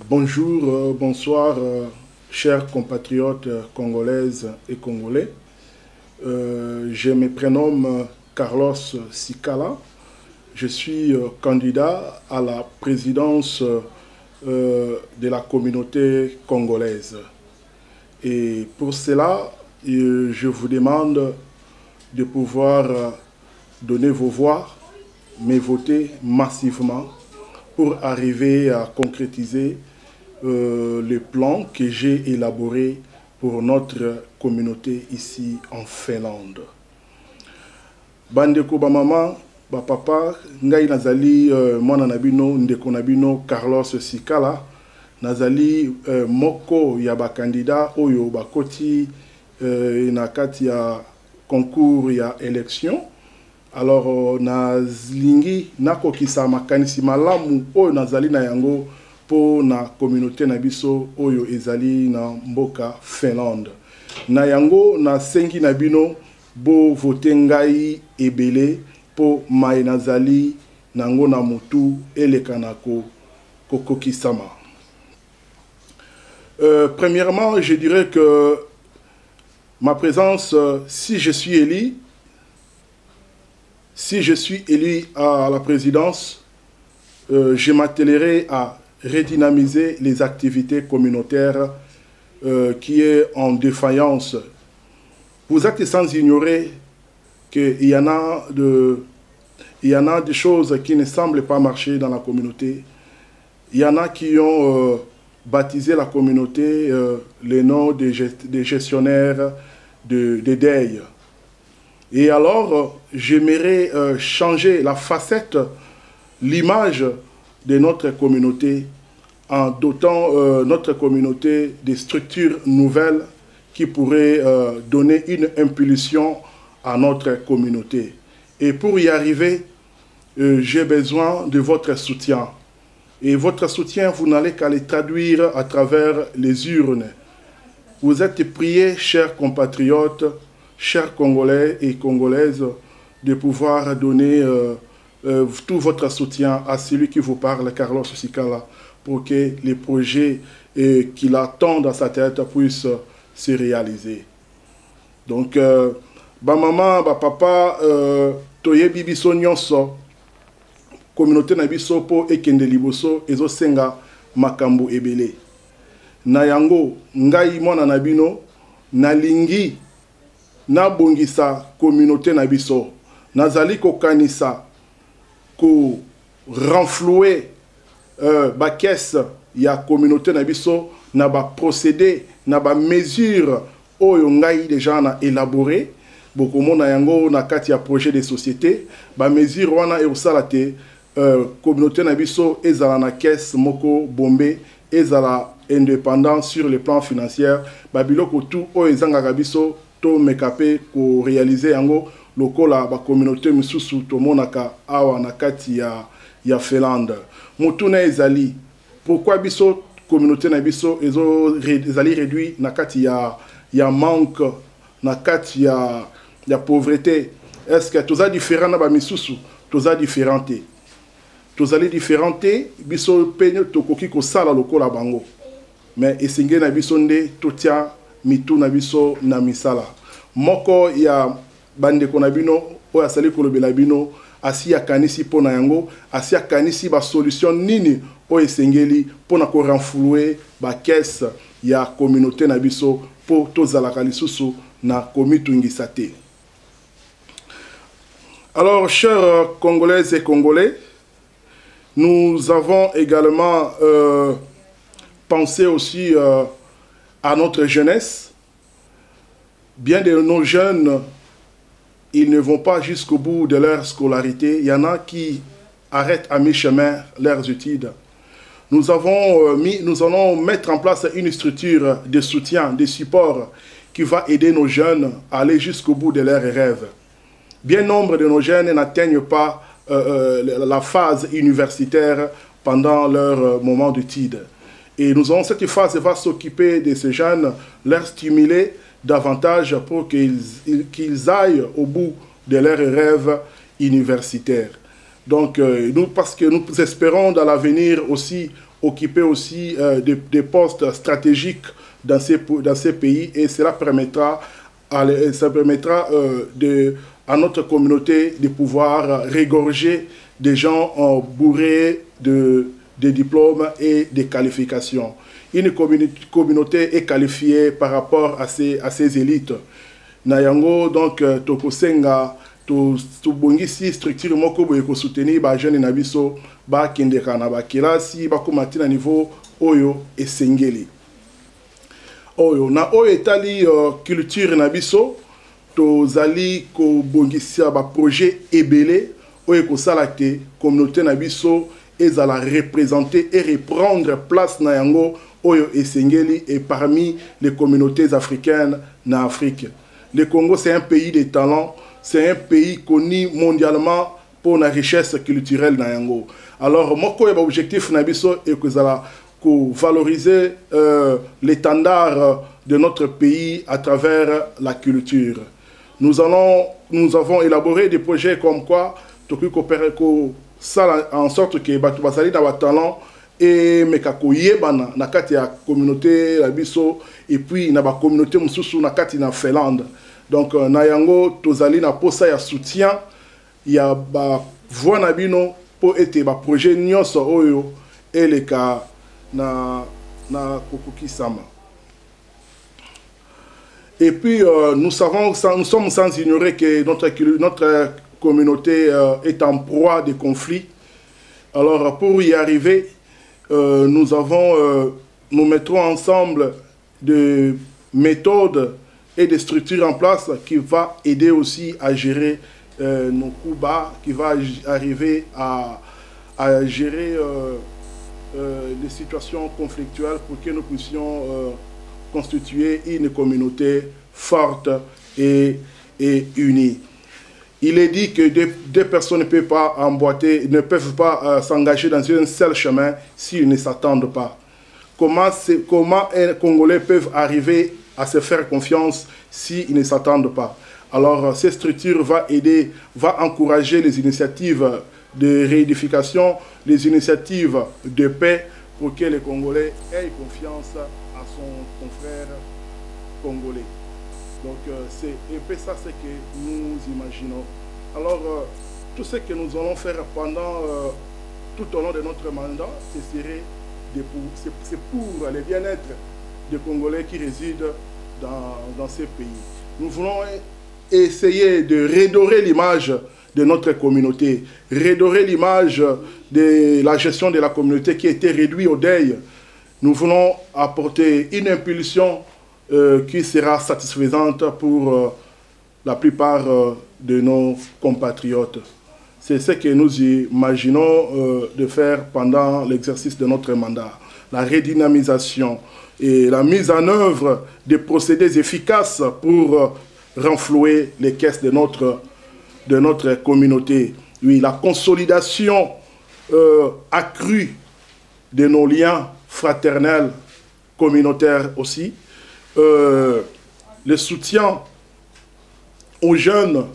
Bonjour, bonsoir, chers compatriotes congolaises et congolais. Je me prénomme Carlos Sikala. Je suis candidat à la présidence de la communauté congolaise. Et pour cela, je vous demande de pouvoir donner vos voix, mais voter massivement pour arriver à concrétiser le plan que j'ai élaboré pour notre communauté ici en Finlande. Bandeko ba maman, ba papa, ngai nazali mwana nabino ndeko nabino Carlos Sikala, nazali moko ya ba candidat oyo bakoti na kati ya concours ya élection. Alors nalingi nakokisa makanisi malamu oyo nazali na yango po na communauté na biso oyo ezali na mboka Finlande. Na yango na sengi na bino bo vote ngai ebele po mai nazali nango na mutu eleka na kokokisama. Premièrement, je dirais que ma présence, si je suis élu à la présidence, je m'attellerai à redynamiser les activités communautaires qui est en défaillance. Vous êtes sans ignorer qu'il y en a des choses qui ne semblent pas marcher dans la communauté. Il y en a qui ont baptisé la communauté les noms des gestionnaires de deuil. Et alors, j'aimerais changer la facette, l'image de notre communauté en dotant notre communauté des structures nouvelles qui pourraient donner une impulsion à notre communauté. Et pour y arriver, j'ai besoin de votre soutien. Et votre soutien, vous n'allez qu'à le traduire à travers les urnes. Vous êtes priés, chers compatriotes, chers Congolais et Congolaises, de pouvoir donner tout votre soutien à celui qui vous parle, Carlos Sikala, pour que les projets qu'il attend dans sa tête puissent se réaliser. Donc, ba maman, ba papa, toye bibiso nyonso, communauté na biso po ekende liboso ezo senga makambo ebele. Na yango, ngai mwana na bino, nalingi na bongisa communauté na biso, nazali ko kanisa ko renflouer ba caisse ya communauté na biso na ba procédé na ba mesure oyo ngai déjà na élaboré boko mona yango na kati ya projet de société ba mesure wana e osala te communauté na biso ezala na caisse moko bombe ezala indépendant sur le plan financier ba biloko tout oyo ezanga biso to mekape ko réaliser yango lokola ba communauté misusu to monaka awa na kati ya Finlande. Mutuna ezali pourquoi biso communauté na biso ezali réduit na kati ya manque na kati ya pauvreté. Est-ce que toza différent na ba misusu toza différenté tozali différenté biso penye tokoki ko sala lokola bango mais esengeli na biso nde totia mitu na biso na misala moko ya bandeko na bino oyo asali kolobela bino asi akanisi pona yango asi akanisi ba solution nini oyo esengeli pona ko renflouer ba caisse ya communauté na biso po tozalaka lisusu na komitungisa te. Alors, chers Congolaises et Congolais, nous avons également pensé aussi à notre jeunesse. Bien de nos jeunes, ils ne vont pas jusqu'au bout de leur scolarité. Il y en a qui arrêtent à mi-chemin leurs études. Nous allons mettre en place une structure de soutien, de support qui va aider nos jeunes à aller jusqu'au bout de leurs rêves. Bien nombre de nos jeunes n'atteignent pas la phase universitaire pendant leur moment d'études. Et cette phase va s'occuper de ces jeunes, leur stimuler davantage pour qu'ils aillent au bout de leurs rêves universitaires. Donc, nous, parce que nous espérons dans l'avenir aussi occuper aussi des postes stratégiques dans ces pays, et cela permettra à notre communauté de pouvoir régorger des gens bourrés de diplômes et de qualifications. Une communauté est qualifiée par rapport à ces élites. Nayango, donc, Tokosenga, tubongisi structure moko boye ko soutenir ba jeune na biso ba kindeka na ba kelasi ba komati na niveau oyo esengeli oyo na oyo etali culture na biso tozali ko bongisia ba projet ebele oyo ko sala te communauté na biso ezala représenter et reprendre place na yango oyo esengeli et parmi les communautés africaines na Afrique. Le Congo, c'est un pays de talent. C'est un pays connu mondialement pour la richesse culturelle d'Ayango. Alors, mon objectif est que valoriser l'étendard de notre pays à travers la culture. Nous avons élaboré des projets comme quoi, en sorte que les talent et na kati ya communauté la biso et puis na ba communauté mususu na kati na Finlande. Donc na yango tozali na posa ya soutien ya ba voix na bino pour être ba projet nyonso oyo eleka na kokokisama. Et puis nous sommes sans ignorer que notre communauté est en proie des conflits. Alors pour y arriver, nous mettrons ensemble des méthodes et des structures en place qui va aider aussi à gérer nos coups bas, qui va arriver à gérer les situations conflictuelles pour que nous puissions constituer une communauté forte et unie. Il est dit que deux personnes ne peuvent pas pas s'engager dans un seul chemin s'ils ne s'attendent pas. Comment un Congolais peuvent arriver à se faire confiance s'ils ne s'attendent pas? Alors, cette structure va encourager les initiatives de réédification, les initiatives de paix pour que les Congolais aient confiance à son confrère congolais. Donc, c'est un peu ça ce que nous imaginons. Alors, tout ce que nous allons faire pendant tout au long de notre mandat, c'est pour le bien-être des Congolais qui résident dans ces pays. Nous voulons essayer de redorer l'image de notre communauté, redorer l'image de la gestion de la communauté qui était réduite au deuil. Nous voulons apporter une impulsion qui sera satisfaisante pour la plupart de nos compatriotes. C'est ce que nous imaginons de faire pendant l'exercice de notre mandat. La redynamisation et la mise en œuvre de procédés efficaces pour renflouer les caisses de notre communauté. Oui, la consolidation accrue de nos liens fraternels, communautaires aussi. Le soutien aux jeunes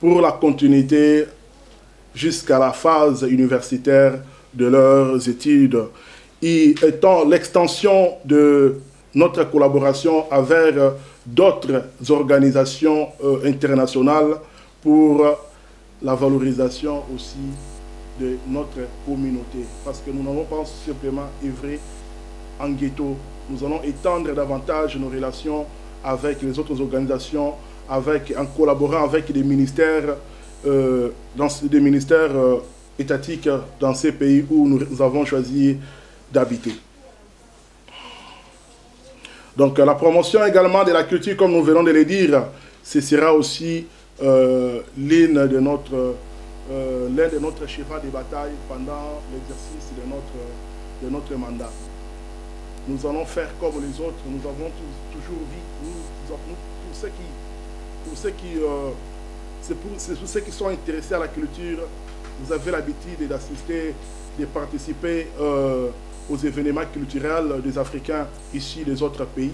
pour la continuité jusqu'à la phase universitaire de leurs études, et étant l'extension de notre collaboration avec d'autres organisations internationales pour la valorisation aussi de notre communauté. Parce que nous n'allons pas simplement œuvrer en ghetto. Nous allons étendre davantage nos relations avec les autres organisations, en collaborant avec des ministères, étatiques dans ces pays où nous avons choisi d'habiter. Donc la promotion également de la culture, comme nous venons de le dire, ce sera aussi l'un de notre cheval de bataille pendant l'exercice de notre mandat. Nous allons faire comme les autres. Nous avons toujours vu, pour ceux qui sont intéressés à la culture, vous avez l'habitude d'assister, de participer aux événements culturels des Africains ici des autres pays.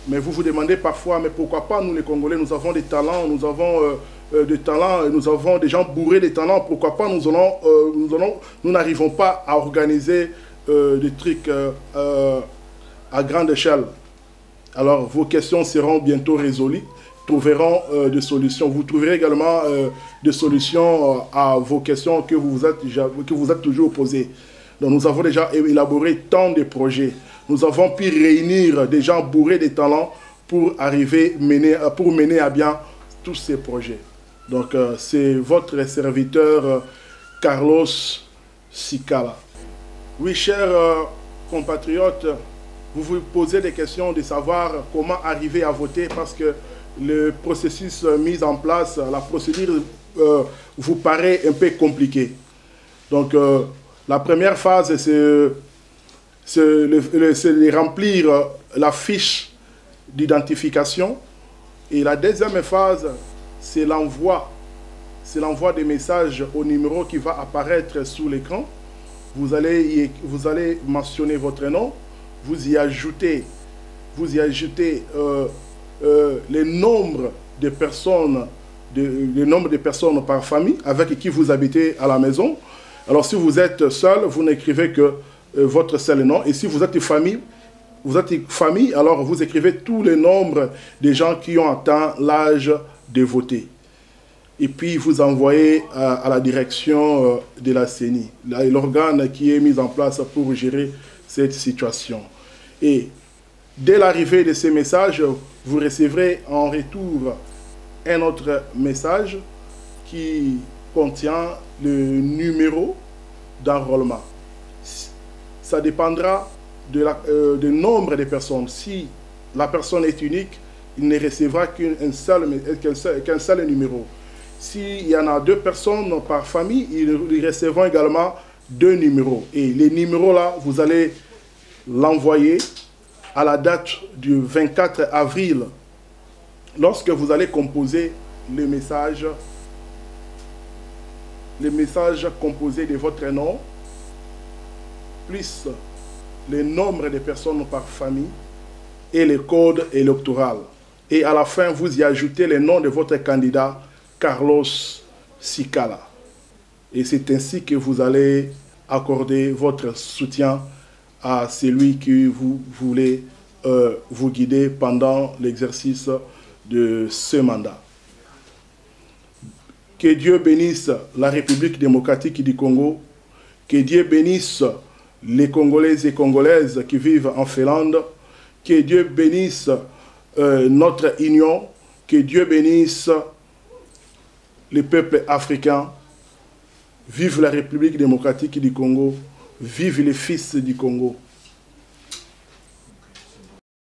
Mais vous vous demandez parfois, mais pourquoi pas nous les Congolais, nous avons des talents, nous avons des talents, nous avons des gens bourrés de talents, pourquoi pas nous n'arrivons pas à organiser des trucs à grande échelle. Alors vos questions seront bientôt résolues, trouveront des solutions. Vous trouverez également des solutions à vos questions que vous vous êtes toujours posées. Donc nous avons déjà élaboré tant de projets. Nous avons pu réunir des gens bourrés de talents pour mener à bien tous ces projets. Donc c'est votre serviteur Carlos Sikala. Oui, chers compatriotes, vous vous posez des questions de savoir comment arriver à voter parce que le processus mis en place, la procédure vous paraît un peu compliquée. Donc la première phase, c'est de remplir la fiche d'identification. Et la deuxième phase, c'est l'envoi des messages au numéro qui va apparaître sous l'écran. Vous allez mentionner votre nom, vous y ajoutez le nombre de personnes par famille avec qui vous habitez à la maison. Alors si vous êtes seul, vous n'écrivez que votre seul nom. Et si vous êtes famille, alors vous écrivez tous les nombres des gens qui ont atteint l'âge de voter. Et puis vous envoyez à la direction de la CENI, l'organe qui est mis en place pour gérer cette situation. Et dès l'arrivée de ces messages, vous recevrez en retour un autre message qui contient le numéro d'enrôlement. Ça dépendra du nombre de personnes. Si la personne est unique, il ne recevra qu'un seul numéro. S'il y en a 2 personnes par famille, ils recevront également 2 numéros. Et les numéros-là, vous allez l'envoyer à la date du 24 avril. Lorsque vous allez composer le message composé de votre nom, plus le nombre de personnes par famille et le code électoral. Et à la fin, vous y ajoutez le nom de votre candidat, Carlos Sikala. Et c'est ainsi que vous allez accorder votre soutien à celui que vous voulez vous guider pendant l'exercice de ce mandat. Que Dieu bénisse la République démocratique du Congo, que Dieu bénisse les Congolais et Congolaises qui vivent en Finlande, que Dieu bénisse notre union, que Dieu bénisse les peuples africains. Vive la République démocratique du Congo, vive les fils du Congo.